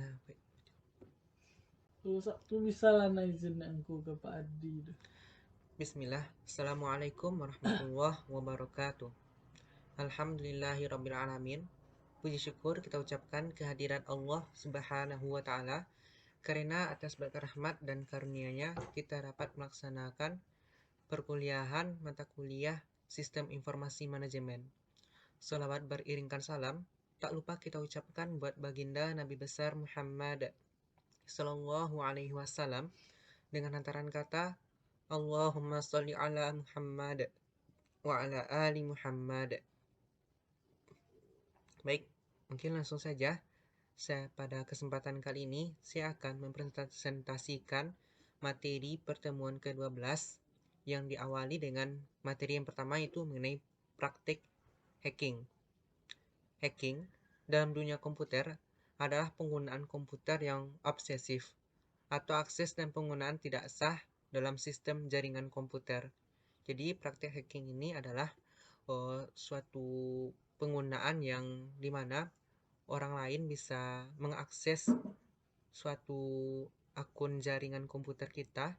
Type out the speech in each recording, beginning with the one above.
Nah, Tu bisa lah na izin aku ke Pak Adi. Bismillah. Assalamualaikum warahmatullahi wabarakatuh. Alhamdulillahirabbil alamin. Puji syukur kita ucapkan kehadiran Allah Subhanahu wa taala karena atas berkat rahmat dan karunia-Nya kita dapat melaksanakan perkuliahan mata kuliah Sistem Informasi Manajemen. Salawat beriringkan salam tak lupa kita ucapkan buat baginda Nabi besar Muhammad sallallahu alaihi wasallam dengan hantaran kata Allahumma sholli ala Muhammad wa ala ali Muhammad. Baik, mungkin langsung saja. Pada kesempatan kali ini saya akan mempresentasikan materi pertemuan ke-12 yang diawali dengan materi yang pertama, yaitu mengenai praktik hacking. Hacking dalam dunia komputer adalah penggunaan komputer yang obsesif atau akses dan penggunaan tidak sah dalam sistem jaringan komputer. Jadi praktik hacking ini adalah suatu penggunaan yang dimana orang lain bisa mengakses suatu akun jaringan komputer kita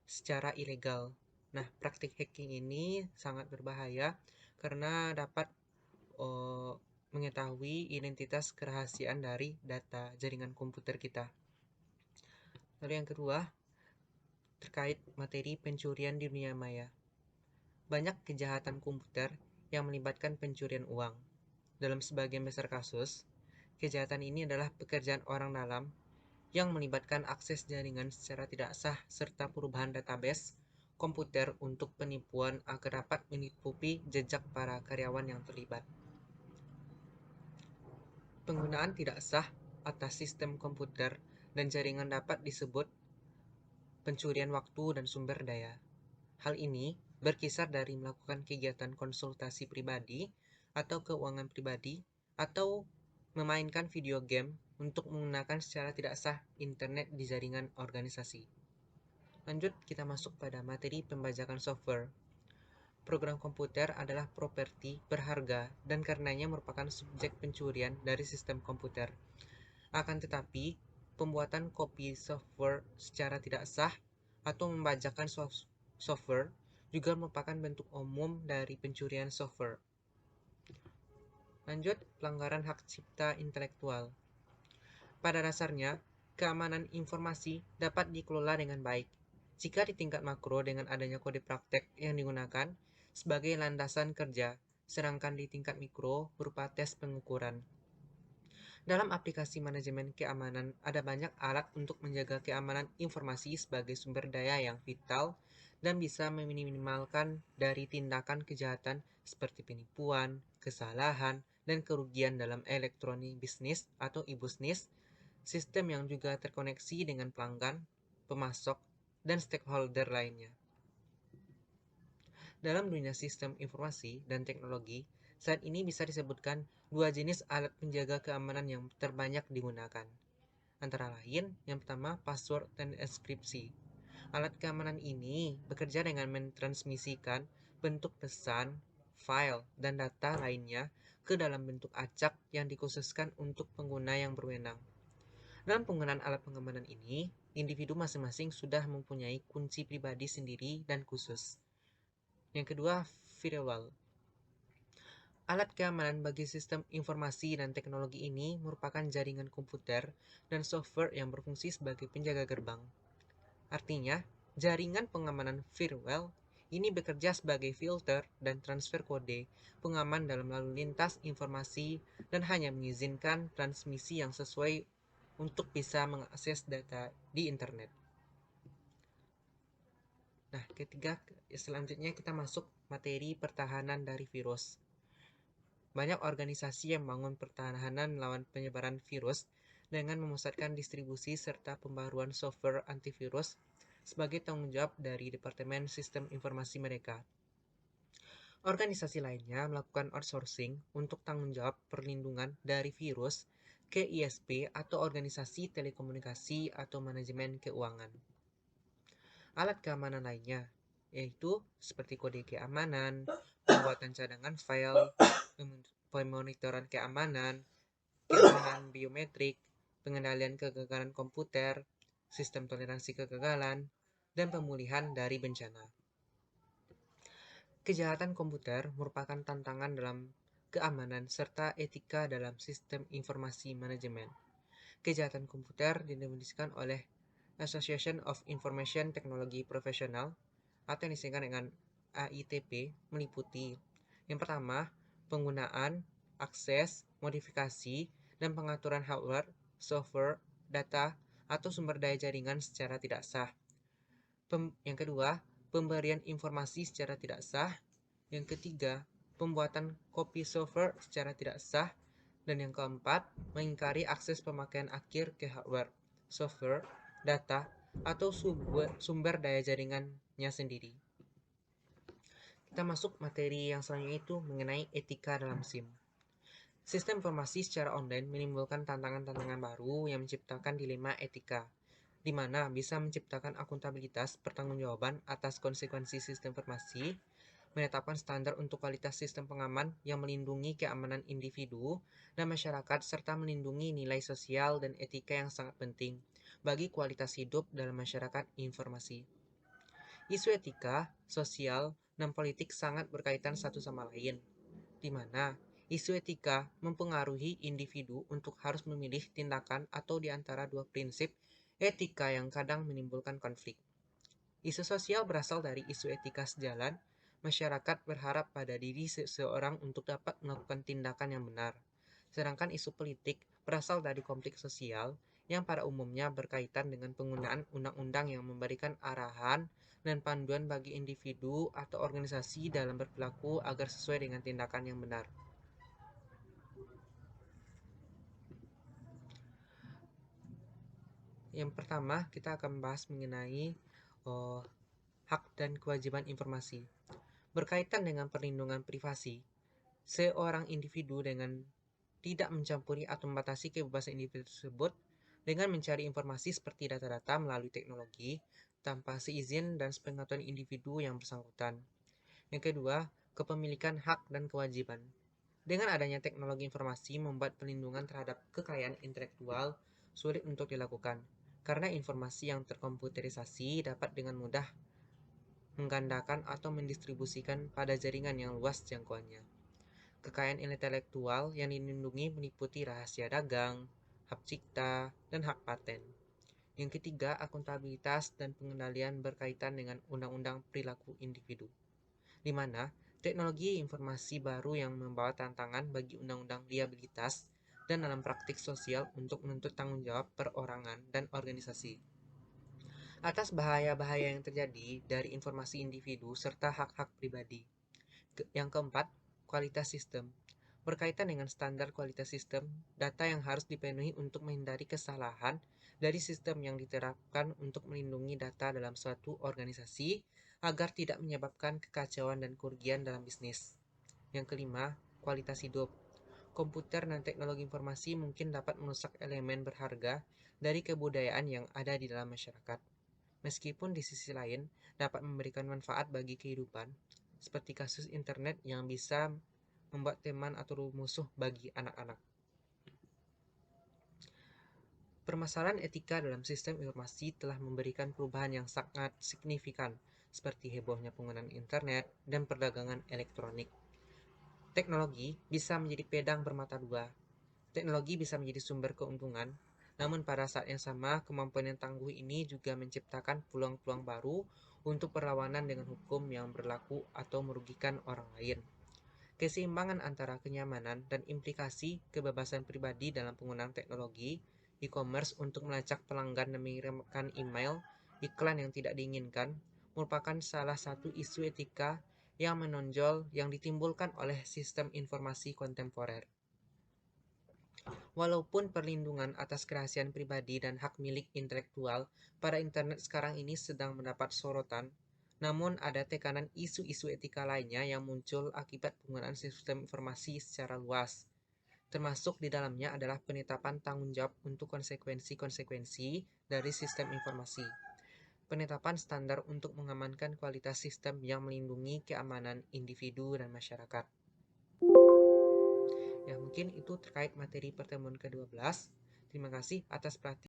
secara ilegal. Nah, praktik hacking ini sangat berbahaya karena dapat mengetahui identitas kerahasiaan dari data jaringan komputer kita. Lalu yang kedua, terkait materi pencurian di dunia maya. Banyak kejahatan komputer yang melibatkan pencurian uang. Dalam sebagian besar kasus, kejahatan ini adalah pekerjaan orang dalam yang melibatkan akses jaringan secara tidak sah serta perubahan database komputer untuk penipuan agar dapat menutupi jejak para karyawan yang terlibat. Penggunaan tidak sah atas sistem komputer dan jaringan dapat disebut pencurian waktu dan sumber daya. Hal ini berkisar dari melakukan kegiatan konsultasi pribadi atau keuangan pribadi atau memainkan video game untuk menggunakan secara tidak sah internet di jaringan organisasi. Lanjut, kita masuk pada materi pembajakan software. Program komputer adalah properti berharga dan karenanya merupakan subjek pencurian dari sistem komputer. Akan tetapi, pembuatan kopi software secara tidak sah atau membajakan software juga merupakan bentuk umum dari pencurian software. Lanjut, pelanggaran hak cipta intelektual. Pada dasarnya, keamanan informasi dapat dikelola dengan baik jika di tingkat makro dengan adanya kode praktek yang digunakan sebagai landasan kerja, sedangkan di tingkat mikro berupa tes pengukuran. Dalam aplikasi manajemen keamanan, ada banyak alat untuk menjaga keamanan informasi sebagai sumber daya yang vital dan bisa meminimalkan dari tindakan kejahatan seperti penipuan, kesalahan, dan kerugian dalam elektronik bisnis atau e-business, sistem yang juga terkoneksi dengan pelanggan, pemasok, dan stakeholder lainnya. Dalam dunia sistem informasi dan teknologi, saat ini bisa disebutkan dua jenis alat penjaga keamanan yang terbanyak digunakan. Antara lain, yang pertama password dan enkripsi. Alat keamanan ini bekerja dengan mentransmisikan bentuk pesan, file, dan data lainnya ke dalam bentuk acak yang dikhususkan untuk pengguna yang berwenang. Dalam penggunaan alat pengamanan ini, individu masing-masing sudah mempunyai kunci pribadi sendiri dan khusus. Yang kedua, firewall. Alat keamanan bagi sistem informasi dan teknologi ini merupakan jaringan komputer dan software yang berfungsi sebagai penjaga gerbang. Artinya, jaringan pengamanan firewall ini bekerja sebagai filter dan transfer kode pengaman dalam lalu lintas informasi dan hanya mengizinkan transmisi yang sesuai untuk bisa mengakses data di internet. Nah, selanjutnya kita masuk materi pertahanan dari virus. Banyak organisasi yang membangun pertahanan melawan penyebaran virus dengan memusatkan distribusi serta pembaruan software antivirus sebagai tanggung jawab dari Departemen Sistem Informasi mereka. Organisasi lainnya melakukan outsourcing untuk tanggung jawab perlindungan dari virus ke ISP atau organisasi telekomunikasi atau manajemen keuangan. Alat keamanan lainnya yaitu seperti kode keamanan, pembuatan cadangan file, pemonitoran keamanan biometrik, pengendalian kegagalan komputer, sistem toleransi kegagalan, dan pemulihan dari bencana. Kejahatan komputer merupakan tantangan dalam keamanan serta etika dalam sistem informasi manajemen. Kejahatan komputer didefinisikan oleh Association of Information Technology Professional atau yang disingkat dengan AITP meliputi yang pertama, penggunaan, akses, modifikasi, dan pengaturan hardware, software, data, atau sumber daya jaringan secara tidak sah. Yang kedua, pemberian informasi secara tidak sah. Yang ketiga, pembuatan kopi software secara tidak sah. Dan yang keempat, mengingkari akses pemakaian akhir ke hardware, software, data, atau sumber daya jaringannya sendiri. Kita masuk materi yang selanjutnya itu mengenai etika dalam SIM. Sistem informasi secara online menimbulkan tantangan-tantangan baru yang menciptakan dilema etika, di mana bisa menciptakan akuntabilitas pertanggungjawaban atas konsekuensi sistem informasi, menetapkan standar untuk kualitas sistem pengaman yang melindungi keamanan individu dan masyarakat, serta melindungi nilai sosial dan etika yang sangat penting bagi kualitas hidup dalam masyarakat informasi. Isu etika, sosial, dan politik sangat berkaitan satu sama lain, di mana isu etika mempengaruhi individu untuk harus memilih tindakan atau di antara dua prinsip etika yang kadang menimbulkan konflik. Isu sosial berasal dari isu etika sejalan. Masyarakat berharap pada diri seseorang untuk dapat melakukan tindakan yang benar. Sedangkan isu politik berasal dari konflik sosial yang pada umumnya berkaitan dengan penggunaan undang-undang yang memberikan arahan dan panduan bagi individu atau organisasi dalam berperilaku agar sesuai dengan tindakan yang benar. Yang pertama, kita akan membahas mengenai hak dan kewajiban informasi. Berkaitan dengan perlindungan privasi, seorang individu dengan tidak mencampuri atau membatasi kebebasan individu tersebut dengan mencari informasi seperti data-data melalui teknologi tanpa seizin dan sepengetahuan individu yang bersangkutan. Yang kedua, kepemilikan hak dan kewajiban. Dengan adanya teknologi informasi membuat perlindungan terhadap kekayaan intelektual sulit untuk dilakukan, karena informasi yang terkomputerisasi dapat dengan mudah menggandakan atau mendistribusikan pada jaringan yang luas jangkauannya. Kekayaan intelektual yang dilindungi meliputi rahasia dagang, hak cipta, dan hak paten. Yang ketiga, akuntabilitas dan pengendalian berkaitan dengan undang-undang perilaku individu, di mana teknologi informasi baru yang membawa tantangan bagi undang-undang liabilitas dan dalam praktik sosial untuk menuntut tanggung jawab perorangan dan organisasi atas bahaya-bahaya yang terjadi dari informasi individu serta hak-hak pribadi. Yang keempat, kualitas sistem. Berkaitan dengan standar kualitas sistem, data yang harus dipenuhi untuk menghindari kesalahan dari sistem yang diterapkan untuk melindungi data dalam suatu organisasi agar tidak menyebabkan kekacauan dan kerugian dalam bisnis. Yang kelima, kualitas hidup. Komputer dan teknologi informasi mungkin dapat merusak elemen berharga dari kebudayaan yang ada di dalam masyarakat. Meskipun di sisi lain dapat memberikan manfaat bagi kehidupan, seperti kasus internet yang bisa membuat teman atau musuh bagi anak-anak. Permasalahan etika dalam sistem informasi telah memberikan perubahan yang sangat signifikan, seperti hebohnya penggunaan internet dan perdagangan elektronik. Teknologi bisa menjadi pedang bermata dua. Teknologi bisa menjadi sumber keuntungan, namun pada saat yang sama, kemampuan yang tangguh ini juga menciptakan peluang-peluang baru untuk perlawanan dengan hukum yang berlaku atau merugikan orang lain. Keseimbangan antara kenyamanan dan implikasi kebebasan pribadi dalam penggunaan teknologi e-commerce untuk melacak pelanggan dan mengirimkan email iklan yang tidak diinginkan merupakan salah satu isu etika yang menonjol yang ditimbulkan oleh sistem informasi kontemporer. Walaupun perlindungan atas kerahasiaan pribadi dan hak milik intelektual pada internet sekarang ini sedang mendapat sorotan, namun ada tekanan isu-isu etika lainnya yang muncul akibat penggunaan sistem informasi secara luas. Termasuk di dalamnya adalah penetapan tanggung jawab untuk konsekuensi-konsekuensi dari sistem informasi. Penetapan standar untuk mengamankan kualitas sistem yang melindungi keamanan individu dan masyarakat. Ya, mungkin itu terkait materi pertemuan ke-12. Terima kasih atas perhatian.